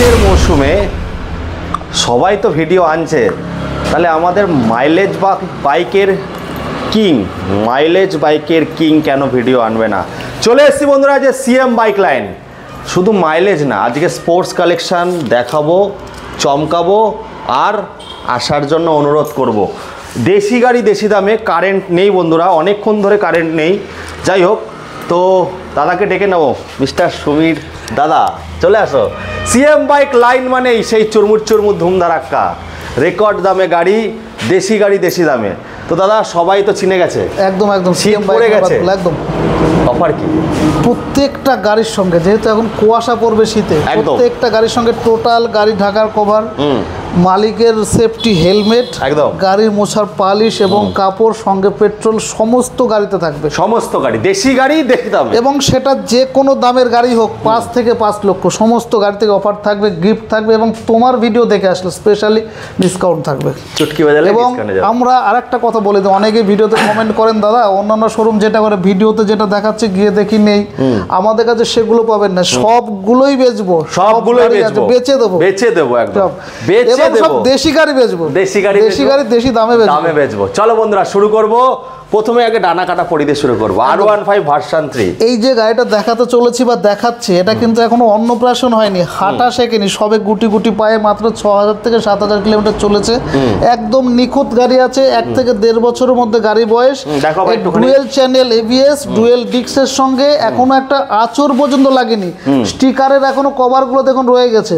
শীতের মৌসুমে সবাই তো ভিডিও আনছে, তাহলে আমাদের মাইলেজ বাইকের কিং কেন ভিডিও আনবে না? চলে এসেছি বন্ধুরা যে সিএম বাইক লাইন। শুধু মাইলেজ না, আজকে স্পোর্টস কালেকশান দেখাবো, চমকাবো আর আসার জন্য অনুরোধ করব। দেশি গাড়ি দেশি দামে। কারেন্ট নেই বন্ধুরা, অনেকক্ষণ ধরে কারেন্ট নেই। যাই হোক, তো দাদাকে ডেকে নেবো, মিস্টার সমীর দাদা চলে আসো। সিএম বাইক লাইন মানেই সেই চুরমুর ধুমধারাক্কা রেকর্ড দামে গাড়ি দেশি দামে। তো দাদা সবাই তো চিনে গেছে, একদম সিএম পড়ে গেছে। একদম অফার কি? প্রত্যেকটা গাড়ির সঙ্গে, যেহেতু এখন কুয়াশা পড়বে শীতে, প্রত্যেকটা গাড়ির সঙ্গে টোটাল গাড়ি ঢাকার কভার, মালিকের সেফটি হেলমেট, একদম গাড়ির মোছার পালিশ এবং কাপড়, সঙ্গে পেট্রোল, সমস্ত গাড়িতে থাকবে। সমস্ত গাড়ি দেশি দামে, এবং সেটা যে কোনো দামের গাড়ি হোক, 5 থেকে 5 লক্ষ সমস্ত গাড়ি থেকে অফার থাকবে, গিফট থাকবে এবং তোমার ভিডিও দেখে আসলে স্পেশালি ডিসকাউন্ট থাকবে। চুটকি বাজালে। এবং আমরা আরেকটা কথা বলে দিই, অনেকে ভিডিওতে কমেন্ট করেন দাদা অন্যান্য শোরুম যেটা করে ভিডিওতে যেটা দেখাচ্ছে গিয়ে দেখি নেই, আমাদের কাছে সেগুলো পাবেন না, সবগুলোই বেচবো, সবগুলোই বেচে দেবো একদম। সব দেশি গাড়ি বেচবো, দেশি দামে বেচবো। চলো বন্ধুরা শুরু করব। প্রথমে আগে ডানা কাটা পরিদে শুরু করবো। R15 version 3। এই যে গাড়িটা দেখাতে চলেছি বা দেখাচ্ছি, এটা কিন্তু এখনো অন্নপ্রাশন হয়নি, হাঁটা শেখেনি, সবে গুটি পায়ে মাত্র 6000 থেকে 7000 কিলোমিটার চলেছে। একদম নিখুঁত গাড়ি আছে, 1 থেকে 1.5 বছরের মধ্যে গাড়ি বয়স। ডুয়েল চ্যানেল ABS, ডুয়েল ডিক্সের সঙ্গে এখনো একটা আঁচড় পর্যন্ত লাগেনি, স্টিকারের এখনো কভার গুলো দেখুন রয়ে গেছে।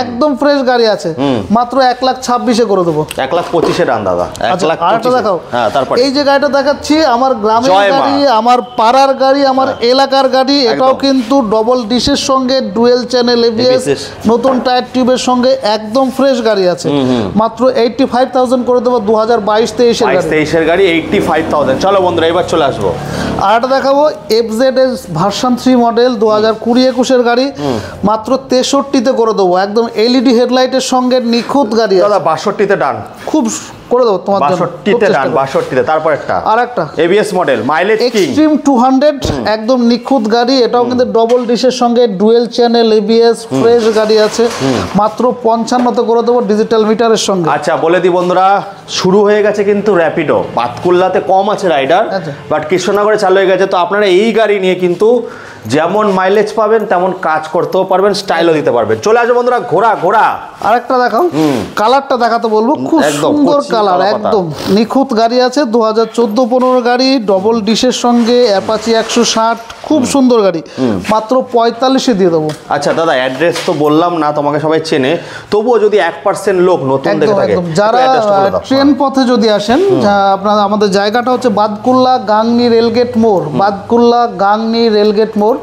একদম ফ্রেশ গাড়ি আছে, মাত্র 1,26,000 করে দেবো। 1,25,000 ডান দাদা। 1,25,000 দেখাও। তারপর এই যে গাড়িটা দেখাচ্ছি, আমার গ্রামের গাড়ি, আমার পাড়ার গাড়ি, আমার এলাকার গাড়ি। এটাও কিন্তু ডবল ডিশের সঙ্গে ডুয়েল চ্যানেল ABS, নতুন টায়ার টিউবের সঙ্গে একদম ফ্রেশ গাড়ি আছে। মাত্র 85,000 করে দেবো। 2022-23 গাড়ি 85,000। চলো বন্ধুরা এবার চলে আসবো। আর একটা দেখাবো FZS ভার্সন 3 মডেল, 2020-21 গাড়ি, মাত্র 63-তে করে দেবো। একদম LED হেডলাইটের সঙ্গে নিখুঁত গাড়ি দাদা। 62-তে ডান, খুব করে দেবো তোমার জন্য। 62-তে ডান, 62-তে। তারপর একটা ABS মডেল, মাইলেজ এক্সট্রিম 200, একদম নিখুঁত গাড়ি। এটাও কিন্তু ডবল ডিশের সঙ্গে ডুয়েল চ্যানেল ABS, ফ্রেশ গাড়ি আছে। মাত্র 55-তে করে দেবো ডিজিটাল মিটারের সঙ্গে। আচ্ছা বলে দিই বন্ধুরা, শুরু হয়ে গেছে কিন্তু র্যাপিডো। পাতকুল্লাতে কম আছে রাইডার, বাট কৃষ্ণনগরে চালু হয়ে গেছে। তো আপনারা এই গাড়ি নিয়ে কিন্তু যেমন মাইলেজ পাবেন তেমন কাজ করতেও পারবেন, স্টাইলও দিতে পারবেন। চলে আসবে বন্ধুরা। ঘোড়া আরেকটা দেখাও, কালারটা দেখাতে বলবো, খুব সুন্দর কালার, একদম নিখুঁত গাড়ি আছে। 2014-15 গাড়ি, ডবল ডিশের সঙ্গে অ্যাপাচি 160, খুব সুন্দর গাড়ি। মাত্র 45-এ দিয়ে দেবো। আচ্ছা দাদা, অ্যাড্রেস তো বললাম না, তোমাকে সবাই চেনে, তবুও যদি 1% লোক নতুন দেখে থাকে, যারা ট্রেন পথে যদি আসেন, আপনারা, আমাদের জায়গাটা হচ্ছে বাদকুল্লা গাংনি রেলগেট মোড়, বাদকুল্লা গাংনি রেলগেট মোড়।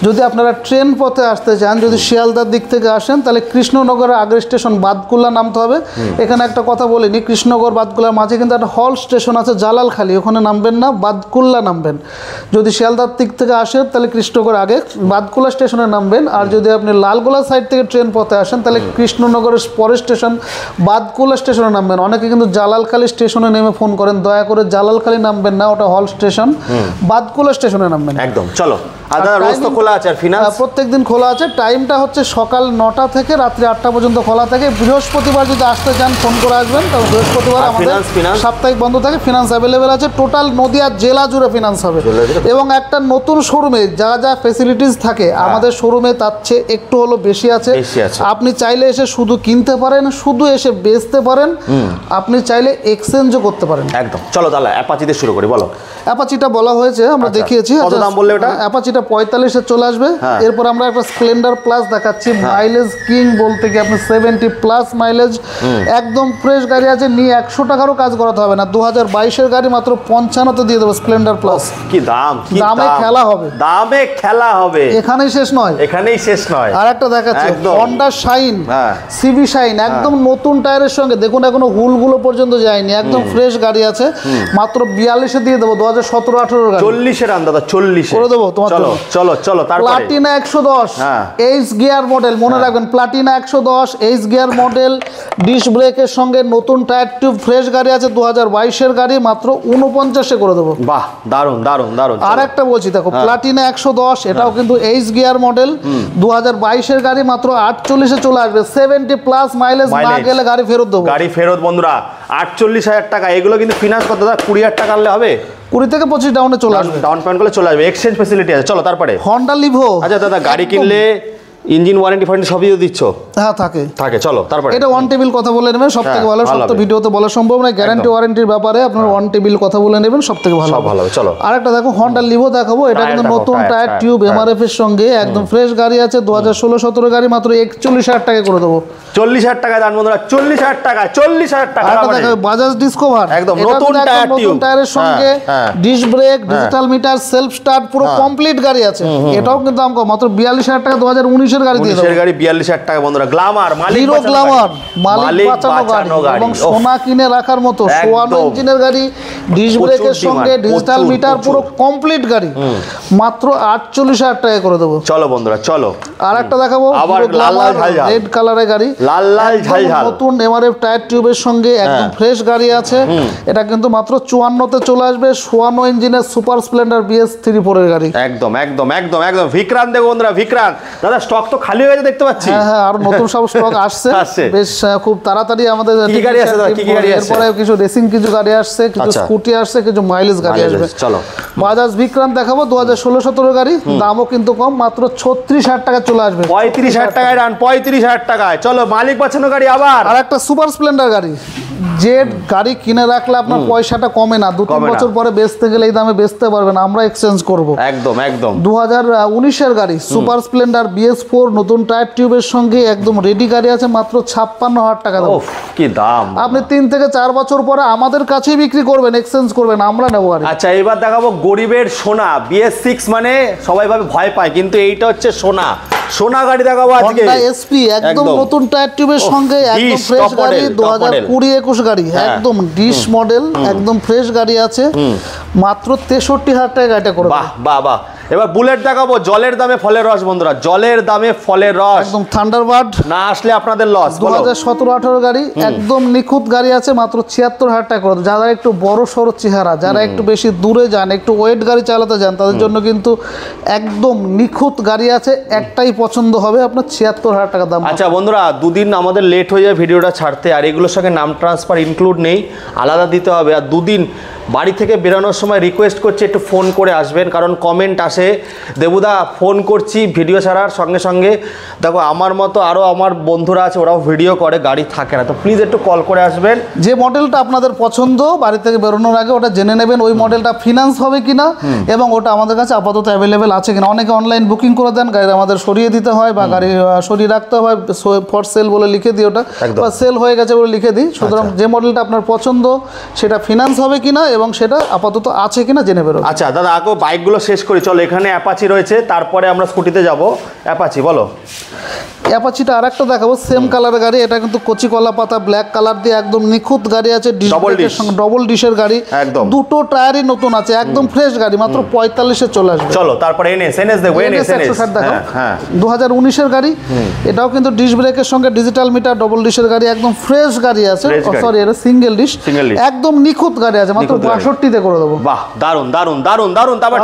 যদি আপনারা ট্রেন পথে আসতে চান, যদি শিয়ালদার দিক থেকে আসেন, তাহলে কৃষ্ণনগরের আগের স্টেশন বাদকুল্লা নামতে হবে। এখানে একটা কথা বলিনি, কৃষ্ণনগর বাদকুল্লার মাঝে কিন্তু একটা হল স্টেশন আছে জালালখালি, ওখানে নামবেন না, বাদকুল্লা নামবেন। যদি শিয়ালদার দিক থেকে আসেন তাহলে কৃষ্ণনগর আগে বাদকুল্লা স্টেশনে নামবেন। আর যদি আপনি লালগোলা সাইড থেকে ট্রেন পথে আসেন, তাহলে কৃষ্ণনগরের পরের স্টেশন বাদকুল্লা স্টেশনে নামবেন। অনেকে কিন্তু জালালখালি স্টেশনে নেমে ফোন করেন, দয়া করে জালালখালি নামবেন না, ওটা হল স্টেশন, বাদকুল্লা স্টেশনে নামবেন। একদম। চলো। প্রত্যেকদিন খোলা আছে। টাইমটা হচ্ছে সকাল 9টা থেকে রাত্রি 8টা পর্যন্ত খোলা থাকে। বৃহস্পতিবার যদি আসতে চান ফোন করে আসবেন, কারণ বৃহস্পতিবার আমাদের সাপ্তাহিক বন্ধ থাকে। ফিনান্স অ্যাভেলেবেল আছে, টোটাল নদিয়া জেলা জুড়ে ফিনান্স হবে। এবং একটা নতুন শোরুমে যা ফেসিলিটিস থাকে আমাদের শোরুমে তার চেয়ে একটু হলো বেশি আছে। আপনি চাইলে এসে শুধু কিনতে পারেন, শুধু এসে বেচতে পারেন, আপনি চাইলে এক্সচেঞ্জও করতে পারেন। একদম। চলো তাহলে অ্যাপাচিতে শুরু করি। বলো। অ্যাপাচিটা বলা হয়েছে, আমরা দেখিয়েছি। কত দাম বললে ওটা? অ্যাপাচিটা 45-এ চলে আসবে। এরপর আমরা একটা স্প্লেন্ডার প্লাস দেখাচ্ছি, মাইলেজ কিং বলতে কি আপনি 70+ মাইলেজ, একদম ফ্রেশ গাড়ি আছে, নিয়ে 100 টাকারও কাজ করাতে হবে না। 2022-এর গাড়ি মাত্র 55-তে দিয়ে দেবো স্প্লেন্ডার প্লাস। কি দাম! দামে খেলা হবে, এখানেই শেষ নয়। আর একটা দেখাচ্ছি হন্ডা শাইন, সিবি শাইন, একদম নতুন টায়ারের সঙ্গে, দেখুন এখনো হুলগুলো পর্যন্ত যায়নি, একদম ফ্রেশ গাড়ি আছে। মাত্র 42-এ দিয়ে দেবো। 2017-18 গাড়ি। 40-এর দাদা, 40 করে দেবো তোমার জন্য। চলো চলো চলো তারপরে প্লাটিনা 110 হ্যাঁ। এইচ গিয়ার মডেল, মনে রাখবেন Platina 110 H gear model, disc ব্রেকের সঙ্গে নতুন টায়ার টিউব, ফ্রেশ গাড়ি আছে, 2022 করে মাত্র 49 করে দেবো। বাহ দারুন দারুন দারুন। আর একটা বলছি দেখো, প্লাটিনা 110 এটাও কিন্তু এইচ গিয়ার মডেল, 2022 গাড়ি মাত্র 48 চলে আসবে। 70+ মাইলেজ না গেলে গাড়ি ফেরত দেবো। গাড়ি ফেরত বন্ধুরা, 48,000 টাকা। এগুলো কিন্তু ফিনান্স করতে দাদা 20,000 টাকা আনলে হবে, 20 থেকে 25 ডাউনে চলে আসবে, ডাউন পেমেন্ট করলে চলে আসবে, এক্সচেঞ্জ ফ্যাসিলিটি আছে। চলো তারপরে হন্ডা লিভো। আচ্ছা দাদা, গাড়ি কিনলে ইঞ্জিন ওয়ারেন্টি ফারেন্টি সবই দিচ্ছ? হ্যাঁ থাকে থাকে। চলো তারপরে এটা ওয়ান টেবিল কথা বলে নেবেন, সব থেকে ভালো। সব তো ভিডিওতে বলা সম্ভব না, গ্যারান্টি ওয়ারেন্টির ব্যাপারে আপনার ওয়ান টেবিল কথা বলে নেবেন, সব থেকে ভালো। সব ভালো হবে। চলো আরেকটা দেখো, হন্ডা লিভো দেখাবো। এটা কিন্তু নতুন টায়ার টিউব এমআরএফ এর সঙ্গে একদম ফ্রেশ গাড়ি আছে, 2016-17 গাড়ি মাত্র 41,000 টাকা করে দেবো। 40,000 টাকা দাম বন্ধুরা, 40,000 টাকা, 40,000 টাকা। আরেকটা দেখো, বাজাজ ডিসকভার, একদম নতুন টায়ার টিউব, নতুন টায়ারের সঙ্গে disc brake, digital meter, self start, পুরো কমপ্লিট গাড়ি আছে। এটাও কিন্তু দাম কম, মাত্র 42,000 টাকা, 2019 এর গাড়ি দিয়ে দেবো। 42,000 টাকা বন্ধুরা। গ্ল্যামার, হিরো গ্ল্যামার, মালিক বাঁচানো গাড়ি এবং সোনা কিনে রাখার মতো সোয়ানো ইঞ্জিনের গাড়ি, ডিস্ক ব্রেকের সঙ্গে ডিজিটাল মিটার, পুরো কমপ্লিট গাড়ি, মাত্র 48,000 টাকা করে দেবো। চলো বন্ধুরা চলো। আর একটা দেখাবো, আবার লাল লাল ঝালঝাল, রেড কালারের গাড়ি, লাল লাল ঝালঝাল, নতুন এমআরএফ টায়ার টিউবের সঙ্গে একদম ফ্রেশ গাড়ি আছে। এটা কিন্তু মাত্র 54 চলে আসবে, সোয়ানো ইঞ্জিনের সুপার স্প্লেন্ডার BS 3.4 এর গাড়ি। একদম একদম একদম একদম। ভিক্রান্ত দেখো বন্ধুরা, ভিক্রান্ত দাদা স্টক তো খালি হয়ে গেছে দেখতে পাচ্ছি। হ্যাঁ, আর নতুন সব স্টক আসছে বেশ খুব তাড়াতাড়ি আমাদের। কি গাড়ি আছে দাদা, কি কি গাড়ি আছে? এরপরে কিছু রেসিং কিছু গাড়ি আসছে, কিছু স্কুটি আসছে, কিছু মাইলেজ গাড়ি আসবে। চলো বাজাজ ভিক্রান্ত দেখাবো, 2016-17 গাড়ি, দামও কিন্তু কম, মাত্র 36,000 টাকা চলে আসবে। 35,000 টাকায় রান, 35,000 টাকায়। চলো মালিক বাঁচানো গাড়ি আবার। আর একটা সুপার স্প্লেন্ডার গাড়ি, যে গাড়ি কিনে রাখলে আপনার পয়সাটা কমে না, 2-3 বছর পরে বেচতে গেলে এই দামে বেচতে পারবেন, আমরা এক্সচেঞ্জ করব। একদম একদম। 2019 এর গাড়ি, সুপার স্প্লেন্ডার BS 4 নতুন টায়ার টিউবের সঙ্গে একদম রেডি গাড়ি আছে, মাত্র 56,000 টাকা দাম। কি দাম! আপনি 3 থেকে 4 বছর পরে আমাদের কাছেই বিক্রি করবেন, এক্সচেঞ্জ করবেন, আমরা নেবো গাড়ি। আচ্ছা এবার দেখাবো গরিবের সোনা। BS 6 মানে সবাই ভাবে ভয় পায়, কিন্তু এইটা হচ্ছে সোনা। সোনা গাড়ি দেখাবো আজকে, Honda SP একদম নতুন টায়ার টিউবের সঙ্গে একদম ফ্রেশ গাড়ি, 2020-21 গাড়ি, একদম ডিশ মডেল, একদম ফ্রেশ গাড়ি আছে, মাত্র 63,000 টাকা গাড়িটা করবে। বাহ বাহ বাহ। এবার বুলেট দেখাবো, জলের দামে ফলের রস বন্ধুরা, জলের দামে ফলের রস, একদম থান্ডারবার্ড, না আসলে আপনাদের লস। 2017-18 গাড়ি, একদম নিখুঁত গাড়ি আছে, মাত্র 76,000 টাকা করে। যারা একটু বড় সড়ো চেহারা, যারা একটু বেশি দূরে যান, একটু ওয়েট গাড়ি চালাতে যান, তাদের জন্য কিন্তু একদম নিখুঁত গাড়ি আছে, একটাই পছন্দ হবে আপনার, 76,000 টাকা দাম। আচ্ছা বন্ধুরা, দুদিন আমাদের লেট হয়ে যায় ভিডিওটা ছাড়তে, আর এগুলোর সঙ্গে নাম ট্রান্সফার ইনক্লুড নেই, আলাদা দিতে হবে। আর দুদিন বাড়ি থেকে বেরোনোর সময় রিকোয়েস্ট করছি একটু ফোন করে আসবেন, কারণ কমেন্ট আসে দেবুদা ফোন করছি ভিডিও ছাড়ার সঙ্গে সঙ্গে। দেখো আমার মতো আরও আমার বন্ধুরা আছে, ওরাও ভিডিও করে, গাড়ি থাকে না, তো প্লিজ একটু কল করে আসবেন। যে মডেলটা আপনাদের পছন্দ বাড়ি থেকে বেরোনোর আগে ওটা জেনে নেবেন, ওই মডেলটা ফিনান্স হবে কিনা এবং ওটা আমাদের কাছে আপাতত অ্যাভেলেবেল আছে কিনা। অনেকে অনলাইন বুকিং করে দেন, গাড়ি আমাদের সরিয়ে দিতে হয় বা গাড়ি সরিয়ে রাখতে হয়, ফর সেল বলে লিখে দিই ওটা, বা সেল হয়ে গেছে বলে লিখে দিই। সুতরাং যে মডেলটা আপনার পছন্দ সেটা ফিনান্স হবে কিনা এবং সেটা আপাতত আছে কিনা জেনে বেরো। আচ্ছা দাদা, আগে বাইকগুলো শেষ করি, চলো। এখানে অ্যাপাচি রয়েছে, তারপরে আমরা স্কুটিতে যাব। অ্যাপাচি বলো। অ্যাপাচিটা আরেকটা দেখাবো, সেম কালারের গাড়ি, এটা কিন্তু কচি কলা পাতা ব্ল্যাক কালার দিয়ে একদম নিখুঁত গাড়ি আছে, ডবল ডিশের গাড়ি, একদম দুটো টায়ারই নতুন আছে, একদম ফ্রেশ গাড়ি, মাত্র 45-এ চলে আসবে। চলো তারপরে এনএস দেখো, এনএস 160 দেখো, 2019 এর গাড়ি, এটাও কিন্তু ডিশ ব্রেকের সঙ্গে ডিজিটাল মিটার, ডবল ডিশের গাড়ি, একদম ফ্রেশ গাড়ি আছে, সরি এটা সিঙ্গেল ডিশ, একদম নিখুঁত গাড়ি আছে, মাত্র 62-তে করে দেবো। বাহ দারুন দারুন দারুন দারুন। তারপর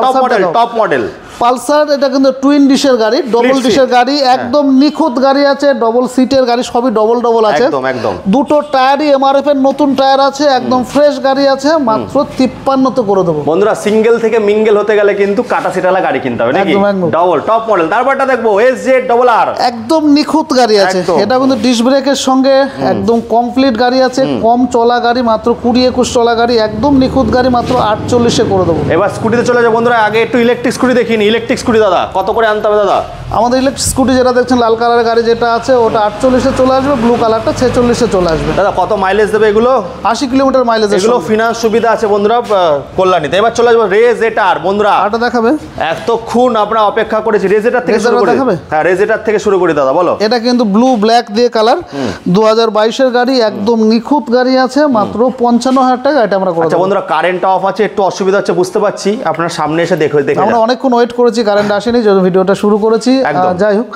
টপ মডেল পালসার, এটা কিন্তু টুইন ডিশের গাড়ি, ডবল ডিশের গাড়ি, একদম নিখুঁত গাড়ি আছে, ডবল সিটের গাড়ি, সবই ডবল আছে, একদম দুটো টায়ারই এমআরএফ এর নতুন টায়ার আছে, একদম ফ্রেশ গাড়ি আছে, মাত্র 53-তে করে দেবো। বন্ধুরা সিঙ্গেল থেকে মিঙ্গেল হতে গেলে কিন্তু কাটা সিটালা গাড়ি কিনতে হবে নাকি, ডবল টপ মডেল। তারপরটা দেখবো SZ-RR, একদম নিখুঁত গাড়ি আছে, এটা কিন্তু ডিশ ব্রেকের সঙ্গে একদম কমপ্লিট গাড়ি আছে, কম চলা গাড়ি, মাত্র 20-21 চলা গাড়ি, একদম নিখুঁত গাড়ি, মাত্র 48-এ করে দেবো। এবার স্কুটিতে চলে যাবো বন্ধুরা। আগে একটু ইলেকট্রিক স্কুটি দেখিনি। ইলেকট্রিক স্কুটি দাদা কত করে আনতে হবে দাদা? আমাদের ইলেকট্রিক স্কুটি যেটা দেখছেন লাল কালারের গাড়ি যেটা আছে ওটা 48-এ চলে আসবে, ব্লু কালারটা 46-এ চলে আসবে। দাদা কত মাইলেজ দেবে এগুলো? 80 কিলোমিটার মাইলেজ। এগুলো ফিনান্স সুবিধা আছে বন্ধুরা কল্যাণীতে। এবার চলে আসবো রেজেটার বন্ধুরা। আটা দেখাবে, এতক্ষণ আমরা অপেক্ষা করেছি। রেজেটার থেকে শুরু করি। হ্যাঁ রেজেটার থেকে শুরু করি দাদা, বলো। এটা কিন্তু ব্লু ব্ল্যাক দিয়ে কালার, 2022-এর গাড়ি, একদম নিখুঁত গাড়ি আছে, মাত্র 55,000 টাকা এটা আমরা করে। আচ্ছা বন্ধুরা কারেন্টটা অফ আছে, একটু অসুবিধা হচ্ছে বুঝতে পারছি, আপনার সামনে এসে দেখে আমরা অনেকক্ষণ ওয়েট করেছি, কারেন্ট আসেনি, যদি ভিডিওটা শুরু করেছি। যাই হোক,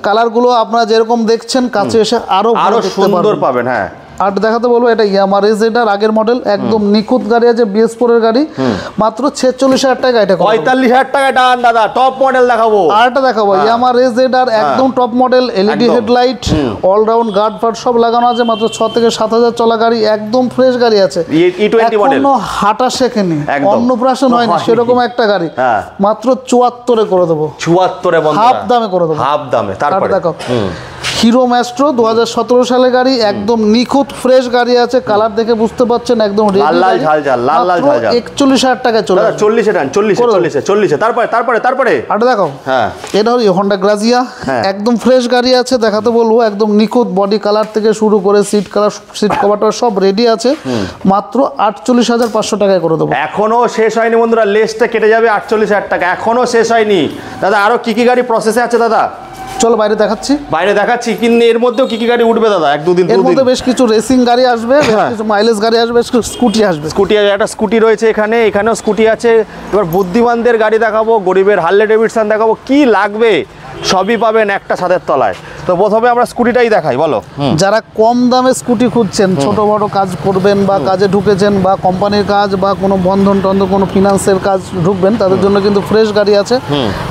কালারগুলো আপনারা যেরকম দেখছেন কাছে এসে আরো সুন্দর পাবেন। হ্যাঁ আর দেখাতে বলবো, এটা ইয়ামাহা রেজেটার আগের মডেল, একদম নিখুঁত গাড়ি আছে, BS4 এর গাড়ি, মাত্র 46,000 টাকা এটা। 45,000 টাকা ডান দাদা। টপ মডেল দেখাবো। আরটা দেখাবো ইয়ামাহা রেজেটার, একদম top model, LED headlight, all round guard ফার্ড সব লাগানো আছে, মাত্র 6 থেকে 7,000 চলা গাড়ি, একদম ফ্রেশ গাড়ি আছে, E20 মডেল, এখনো হাঁটা শেখেনি, অন্নপ্রাশন হয়নি, সেরকম একটা গাড়ি, মাত্র 74-এ করে দেবো। 74-এ বন্ধুরা, হাফ দামে করে দেবো, হাফ দামে। তারপরে দেখো হিরো ম্যাস্ট্রো 2017 সালের গাড়ি, একদম নিখুঁত ফ্রেশ গাড়ি আছে, কালার দেখে বুঝতে পারছেন একদম লাল লাল ঝালঝাল, লাল লাল ঝালঝাল। 41,000 টাকা চলে। 40-এ ডান, 40-এ। তারপরে আটা দেখাও। হ্যাঁ এটা হলো হোন্ডা গ্রাজিয়া, একদম ফ্রেশ গাড়ি আছে, দেখাতে বলবো, একদম নিখুঁত বডি কালার থেকে শুরু করে সিট কালার, সিট কভারটা সব রেডি আছে, মাত্র 48,500 টাকায় করে দেবো। এখনো শেষ হয়নি বন্ধুরা, লেসটা কেটে যাবে 48,000 টাকা, এখনো শেষ হয়নি দাদা। আরো কি কি গাড়ি প্রসেসে আছে দাদা? চলো বাইরে দেখাচ্ছি। বাইরে দেখাচ্ছি, কিন্তু এর মধ্যেও কি কি গাড়ি উঠবে দাদা? এক দুদিন এর মধ্যে বেশ কিছু রেসিং গাড়ি আসবে, কিছু মাইলেজ গাড়ি আসবে, স্কুটি আসবে। স্কুটি, একটা স্কুটি রয়েছে এখানে, এখানেও স্কুটি আছে। এবার বুদ্ধিমানদের গাড়ি দেখাবো, গরিবের হার্লে ডেভিডসন দেখাবো, কি লাগবে সবই পাবেন একটা ছাদের তলায়। তো প্রথমে আমরা স্কুটিটাই দেখাই, বলো। যারা কম দামে স্কুটি খুঁজছেন, ছোট বড় কাজ করবেন বা কাজে ঢুকেছেন, বা কোম্পানির কাজ বা কোনো বন্ধন টন্ধন কোনো ফিনান্সের কাজ ঢুকবেন, তাদের জন্য কিন্তু ফ্রেশ গাড়ি আছে,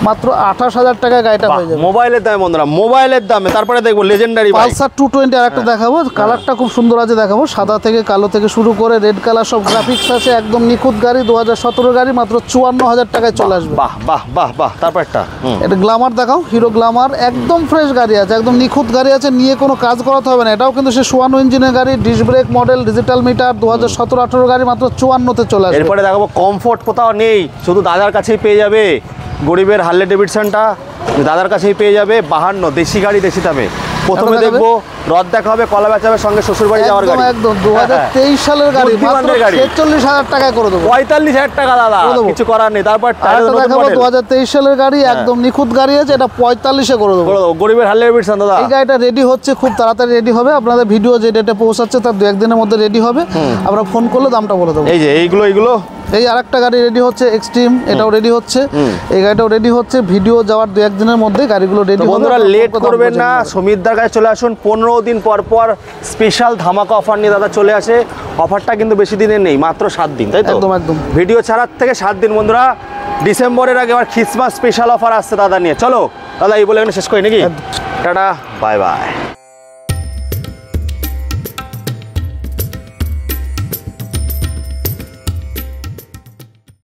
মাত্র 28,000 টাকায় গাড়িটা হয়ে যাবে। মোবাইলের দামে বন্ধুরা, মোবাইলের দামে। তারপরে দেখবো লেজেন্ডারি পালসার 220 আর একটা দেখাবো, কালারটা খুব সুন্দর আছে, দেখাবো সাদা থেকে কালো থেকে শুরু করে রেড কালার সব গ্রাফিক্স আছে, একদম নিখুঁত গাড়ি, 2017 গাড়ি, মাত্র 54,000 টাকায় চলে আসবে। বাহ বাহ বাহ বাহ। তারপর একটা এটা গ্ল্যামার দেখাও, হিরো গ্ল্যামার, একদম ফ্রেশ গাড়ি আছে, একদম নিখুঁত গাড়ি আছে, নিয়ে কোনো কাজ করাতে হবে না। এটাও কিন্তু সে 54 ইঞ্জিনের গাড়ি, disc brake model, digital meter, 2017-18 গাড়ি, মাত্র 54-তে চলে আসবে। এরপরে দেখাবো কমফোর্ট কোথাও নেই, শুধু দাদার কাছেই পেয়ে যাবে। গরিবের হার্লে ডেভিডসনটা দাদার কাছেই পেয়ে যাবে, 52 দেশি গাড়ি, দেশি দামে। প্রথমে দেখবো রদ দেখা হবে, কলা বেচাবে, সঙ্গে শ্বশুর বাড়ি যাওয়ার গাড়ি, একদম 2023 সালের গাড়ি, মাত্র 46,000 টাকায় করে দেবো। 45,000 টাকা দাদা, কিছু করার নেই। তারপর 2023 সালের গাড়ি, একদম নিখুঁত গাড়ি আছে, এটা 45-এ করে দেবো। গরিবের হার্লে ডেভিডসন দাদা। এই গাড়িটা রেডি হচ্ছে, খুব তাড়াতাড়ি রেডি হবে, আপনাদের ভিডিও যে ডেটে পৌঁছাচ্ছে তার 2-1 দিনের মধ্যে রেডি হবে, আমরা ফোন করলে দামটা বলে দেবো। এই যে এইগুলো এই আরেকটা গাড়ি রেডি হচ্ছে, এক্সট্রিম, এটাও রেডি হচ্ছে, এই গাড়িটাও রেডি হচ্ছে, ভিডিও যাওয়ার 2-1 দিনের মধ্যে গাড়িগুলো রেডি হবে। বন্ধুরা লেট করবেন না, সমিতদার কাছে চলে আসুন। 15 দিন পর পর স্পেশাল ধামাকা অফার নিয়ে দাদা চলে আসে। অফারটা কিন্তু বেশি দিনের নেই, মাত্র 7 দিন, তাই তো? একদম একদম। ভিডিও ছাড়ার থেকে 7 দিন বন্ধুরা। ডিসেম্বরের আগে আবার খ্রিসমাস স্পেশাল অফার আসছে দাদা নিয়ে। চলো দাদা এই বলে শেষ করি নাকি? Tata, bye bye.